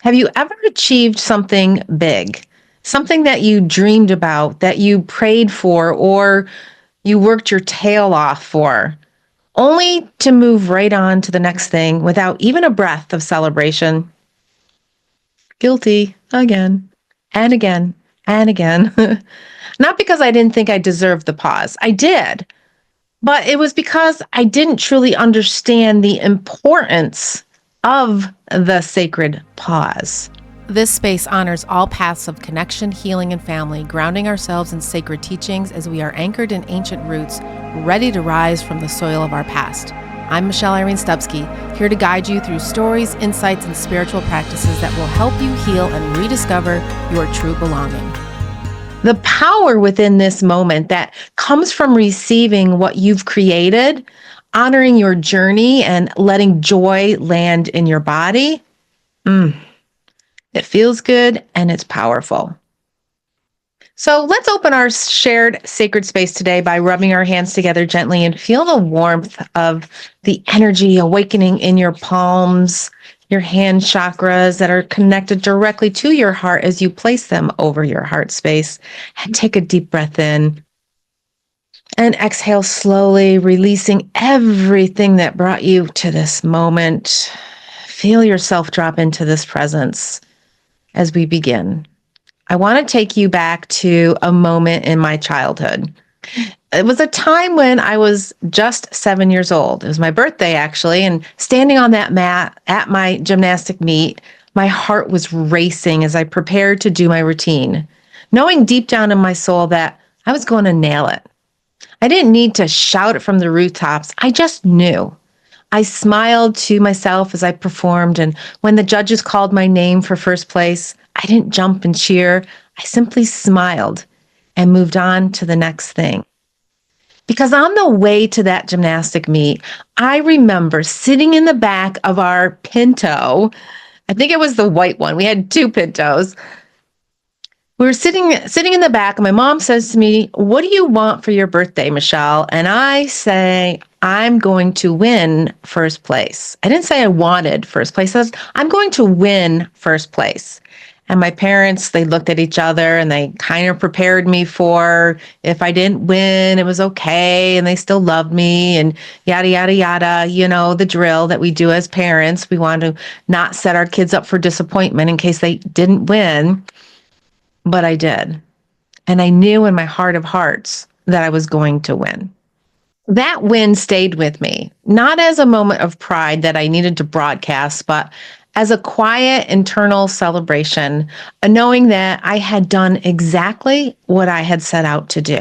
Have you ever achieved something big? Something that you dreamed about, that you prayed for, or you worked your tail off for, only to move right on to the next thing without even a breath of celebration? Guilty again and again and again. Not because I didn't think I deserved the pause. I did. But it was because I didn't truly understand the importance of the sacred pause. This space honors all paths of connection, healing, and family, grounding ourselves in sacred teachings as we are anchored in ancient roots, ready to rise from the soil of our past. I'm Irene Stupski, here to guide you through stories, insights, and spiritual practices that will help you heal and rediscover your true belonging. The power within this moment that comes from receiving what you've created, honoring your journey, and letting joy land in your body. It feels good and it's powerful. So let's open our shared sacred space today by rubbing our hands together gently and feel the warmth of the energy awakening in your palms, your hand chakras that are connected directly to your heart as you place them over your heart space. And take a deep breath in and exhale slowly, releasing everything that brought you to this moment. Feel yourself drop into this presence as we begin. I want to take you back to a moment in my childhood. It was a time when I was just 7 years old. It was my birthday, actually, and standing on that mat at my gymnastic meet, my heart was racing as I prepared to do my routine, knowing deep down in my soul that I was going to nail it. I didn't need to shout it from the rooftops. I just knew. I smiled to myself as I performed, and when the judges called my name for first place, I didn't jump and cheer. I simply smiled and moved on to the next thing. Because on the way to that gymnastic meet, I remember sitting in the back of our Pinto. I think it was the white one. We had two Pintos. We were sitting in the back, and my mom says to me, "What do you want for your birthday, Michelle?" And I say, "I'm going to win first place." I didn't say I wanted first place. I said, "I'm going to win first place." And my parents, they looked at each other and they kind of prepared me for if I didn't win, it was okay. And they still loved me and yada, yada, yada. You know, the drill that we do as parents. We want to not set our kids up for disappointment in case they didn't win. But I did. And I knew in my heart of hearts that I was going to win. That win stayed with me, not as a moment of pride that I needed to broadcast, but as a quiet internal celebration, a knowing that I had done exactly what I had set out to do.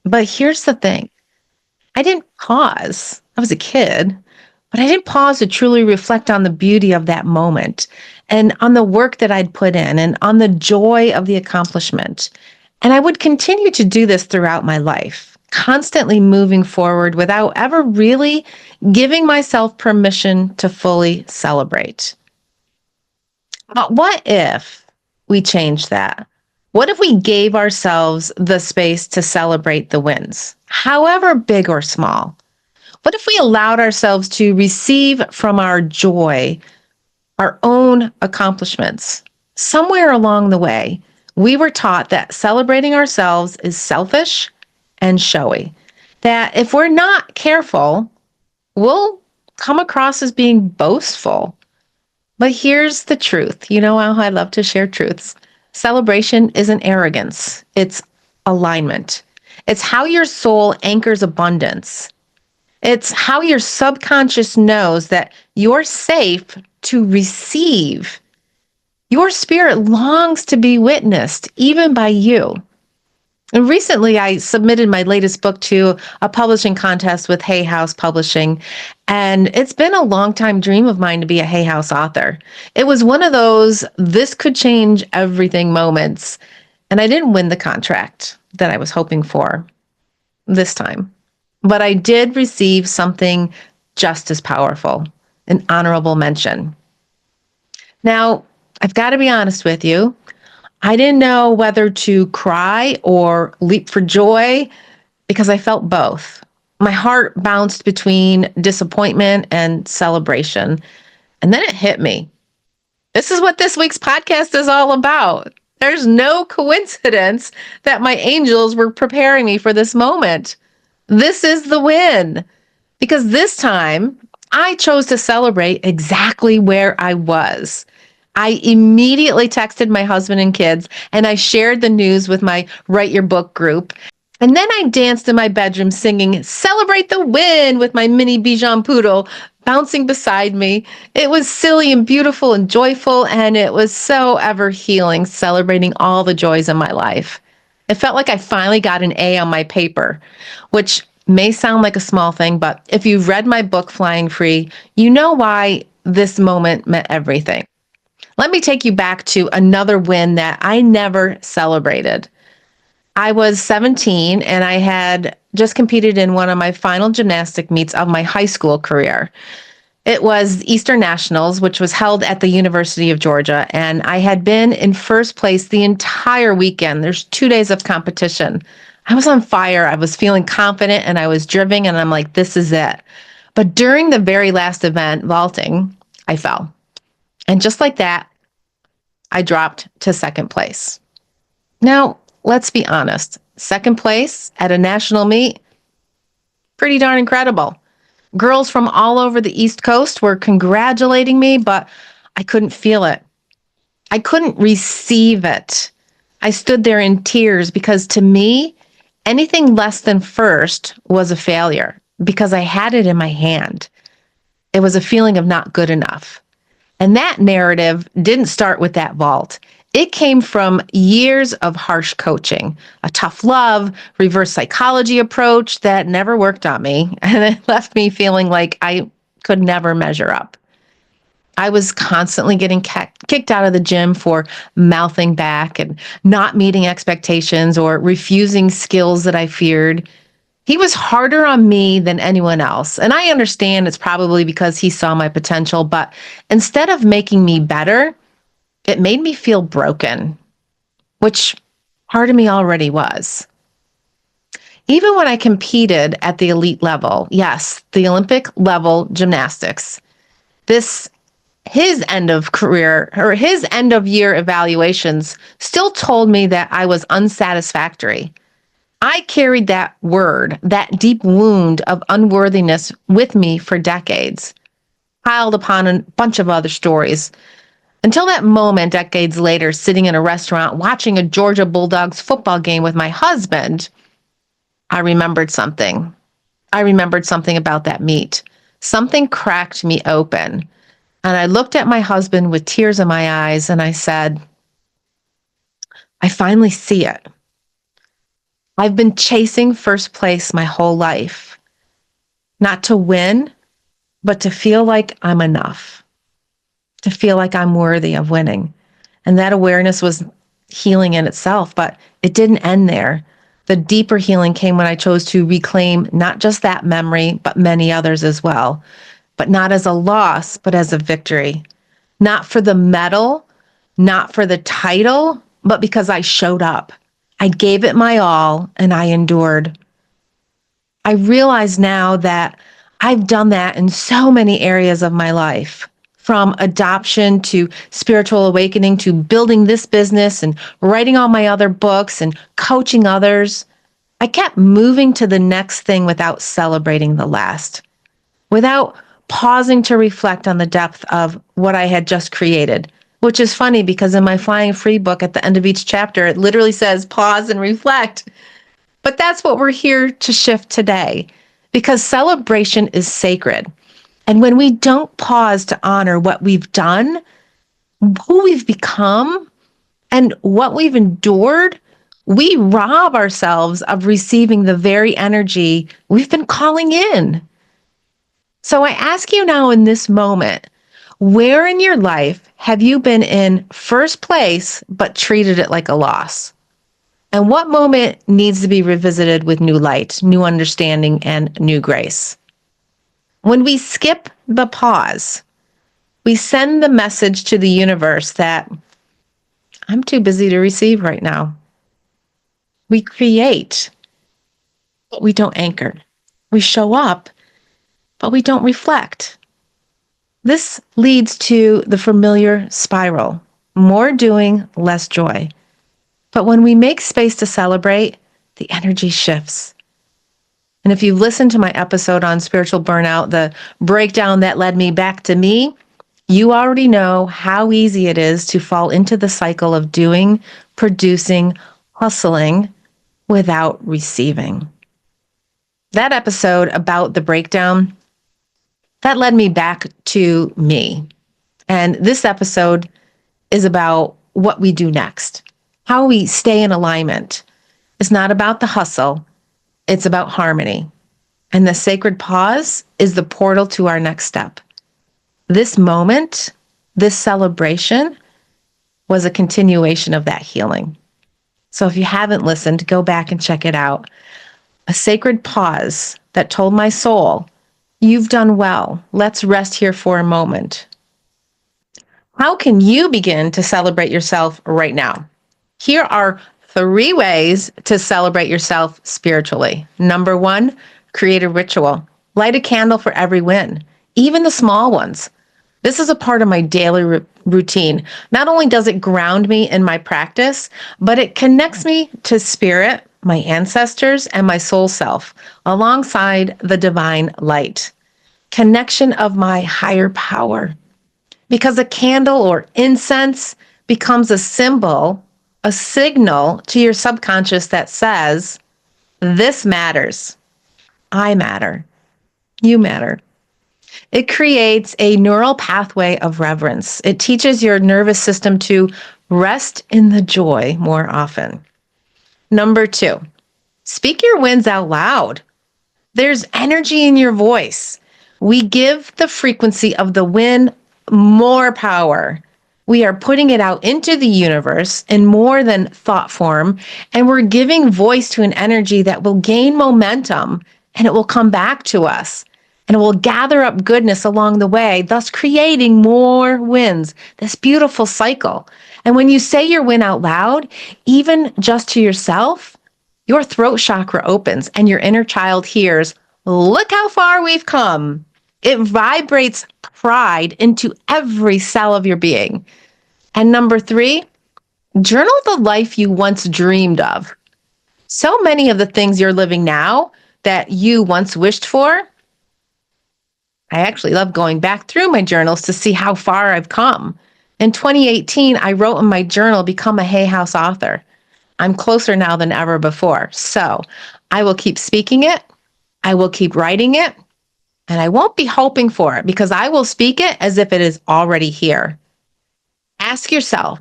But here's the thing. I didn't pause. I was a kid, but I didn't pause to truly reflect on the beauty of that moment and on the work that I'd put in and on the joy of the accomplishment. And I would continue to do this throughout my life, constantly moving forward without ever really giving myself permission to fully celebrate. But what if we changed that? What if we gave ourselves the space to celebrate the wins, however big or small? What if we allowed ourselves to receive from our joy our own accomplishments? Somewhere along the way, we were taught that celebrating ourselves is selfish and showy. That if we're not careful, we'll come across as being boastful. But here's the truth. You know how I love to share truths. Celebration isn't arrogance, it's alignment. It's how your soul anchors abundance. It's how your subconscious knows that you're safe to receive. Your spirit longs to be witnessed, even by you. And recently, I submitted my latest book to a publishing contest with Hay House Publishing. And it's been a long time dream of mine to be a Hay House author. It was one of those, this could change everything moments. And I didn't win the contract that I was hoping for this time. But I did receive something just as powerful, an honorable mention. Now, I've got to be honest with you. I didn't know whether to cry or leap for joy because I felt both. My heart bounced between disappointment and celebration. And then it hit me. This is what this week's podcast is all about. There's no coincidence that my angels were preparing me for this moment. This is the win. Because this time, I chose to celebrate exactly where I was. I immediately texted my husband and kids, and I shared the news with my Write Your Book group. And then I danced in my bedroom singing Celebrate the Win with my mini Bichon poodle bouncing beside me. It was silly and beautiful and joyful, and it was so ever healing, celebrating all the joys in my life. It felt like I finally got an A on my paper, which may sound like a small thing, but if you've read my book, Flying Free, you know why this moment meant everything. Let me take you back to another win that I never celebrated. I was 17 and I had just competed in one of my final gymnastic meets of my high school career. It was Eastern Nationals, which was held at the University of Georgia, and I had been in first place the entire weekend. There's 2 days of competition. I was on fire. I was feeling confident and I was driven, and I'm like, this is it. But during the very last event, vaulting, I fell. And just like that, I dropped to second place. Now, let's be honest. Second place at a national meet, pretty darn incredible. Girls from all over the East Coast were congratulating me, but I couldn't feel it. I couldn't receive it. I stood there in tears because to me, anything less than first was a failure because I had it in my hand. It was a feeling of not good enough. And that narrative didn't start with that vault. It came from years of harsh coaching, a tough love, reverse psychology approach that never worked on me. And it left me feeling like I could never measure up. I was constantly getting kicked out of the gym for mouthing back and not meeting expectations or refusing skills that I feared. He was harder on me than anyone else. And I understand it's probably because he saw my potential, but instead of making me better, it made me feel broken, which part of me already was. Even when I competed at the elite level, yes, the Olympic level gymnastics, his end of career or his end of year evaluations still told me that I was unsatisfactory. I carried that word, that deep wound of unworthiness with me for decades, piled upon a bunch of other stories. Until that moment, decades later, sitting in a restaurant watching a Georgia Bulldogs football game with my husband, I remembered something. I remembered something about that meet. Something cracked me open. And I looked at my husband with tears in my eyes and I said, I finally see it. I've been chasing first place my whole life, not to win, but to feel like I'm enough, to feel like I'm worthy of winning. And that awareness was healing in itself, but it didn't end there. The deeper healing came when I chose to reclaim not just that memory, but many others as well, but not as a loss, but as a victory. Not for the medal, not for the title, but because I showed up. I gave it my all and I endured. I realize now that I've done that in so many areas of my life, from adoption to spiritual awakening to building this business and writing all my other books and coaching others. I kept moving to the next thing without celebrating the last, without pausing to reflect on the depth of what I had just created, which is funny because in my Flying Free book at the end of each chapter, it literally says pause and reflect. But that's what we're here to shift today because celebration is sacred. And when we don't pause to honor what we've done, who we've become, and what we've endured, we rob ourselves of receiving the very energy we've been calling in. So I ask you now in this moment, where in your life have you been in first place but treated it like a loss? And what moment needs to be revisited with new light, new understanding, and new grace? When we skip the pause, we send the message to the universe that I'm too busy to receive right now. We create, but we don't anchor. We show up, but we don't reflect. This leads to the familiar spiral: more doing, less joy. But when we make space to celebrate, the energy shifts. And if you've listened to my episode on spiritual burnout, the breakdown that led me back to me, you already know how easy it is to fall into the cycle of doing, producing, hustling without receiving. That episode about the breakdown, that led me back to me. And this episode is about what we do next, how we stay in alignment. It's not about the hustle, it's about harmony. And the sacred pause is the portal to our next step. This moment, this celebration, was a continuation of that healing. So if you haven't listened, go back and check it out. A sacred pause that told my soul, you've done well. Let's rest here for a moment. How can you begin to celebrate yourself right now? Here are 3 ways to celebrate yourself spiritually. Number 1, create a ritual. Light a candle for every win, even the small ones. This is a part of my daily routine. Not only does it ground me in my practice, but it connects me to spirit, my ancestors, and my soul self, alongside the divine light. Connection of my higher power. Because a candle or incense becomes a symbol, a signal to your subconscious that says, this matters. I matter. You matter. It creates a neural pathway of reverence. It teaches your nervous system to rest in the joy more often. Number 2, speak your wins out loud. There's energy in your voice. We give the frequency of the win more power. We are putting it out into the universe in more than thought form, and we're giving voice to an energy that will gain momentum, and it will come back to us, and it will gather up goodness along the way, thus creating more wins, this beautiful cycle. And when you say your win out loud, even just to yourself, your throat chakra opens and your inner child hears, look how far we've come. It vibrates pride into every cell of your being. And number 3, journal the life you once dreamed of. So many of the things you're living now that you once wished for, I actually love going back through my journals to see how far I've come. In 2018, I wrote in my journal, become a Hay House author. I'm closer now than ever before. So I will keep speaking it. I will keep writing it. And I won't be hoping for it, because I will speak it as if it is already here. Ask yourself,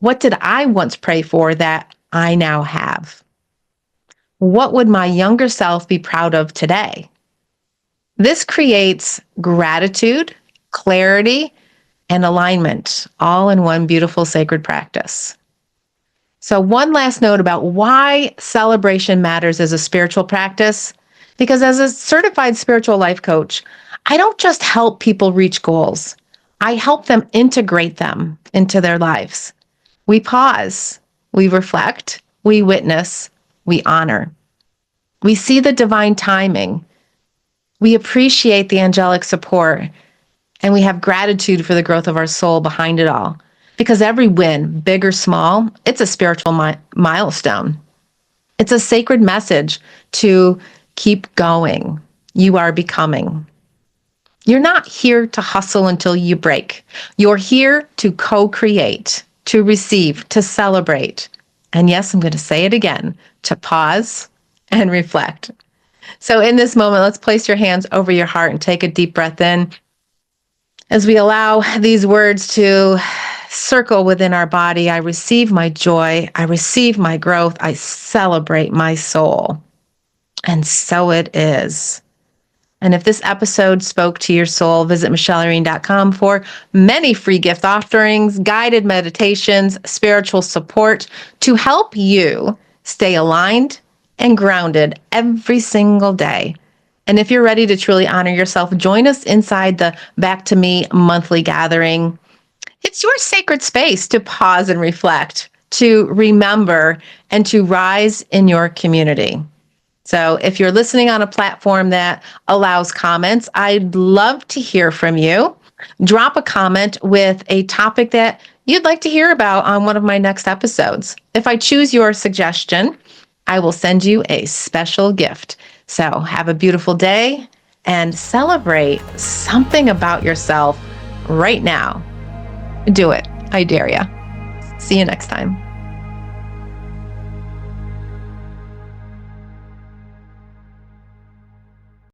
what did I once pray for that I now have? What would my younger self be proud of today? This creates gratitude, clarity, and alignment, all in one beautiful sacred practice. So one last note about why celebration matters as a spiritual practice, because as a certified spiritual life coach, I don't just help people reach goals. I help them integrate them into their lives. We pause, we reflect, we witness, we honor. We see the divine timing. We appreciate the angelic support, and we have gratitude for the growth of our soul behind it all. Because every win, big or small, it's a spiritual milestone. It's a sacred message to keep going. You are becoming. You're not here to hustle until you break. You're here to co-create, to receive, to celebrate. And yes, I'm going to say it again, to pause and reflect. So in this moment, let's place your hands over your heart and take a deep breath in as we allow these words to circle within our body. I receive my joy. I receive my growth. I celebrate my soul. And so it is. And if this episode spoke to your soul, visit michelleirene.com for many free gift offerings, guided meditations, spiritual support to help you stay aligned and grounded every single day. And if you're ready to truly honor yourself, join us inside the Back to Me monthly gathering. It's your sacred space to pause and reflect, to remember, and to rise in your community. So if you're listening on a platform that allows comments, I'd love to hear from you. Drop a comment with a topic that you'd like to hear about on one of my next episodes. If I choose your suggestion, I will send you a special gift. So have a beautiful day and celebrate something about yourself right now. Do it. I dare you. See you next time.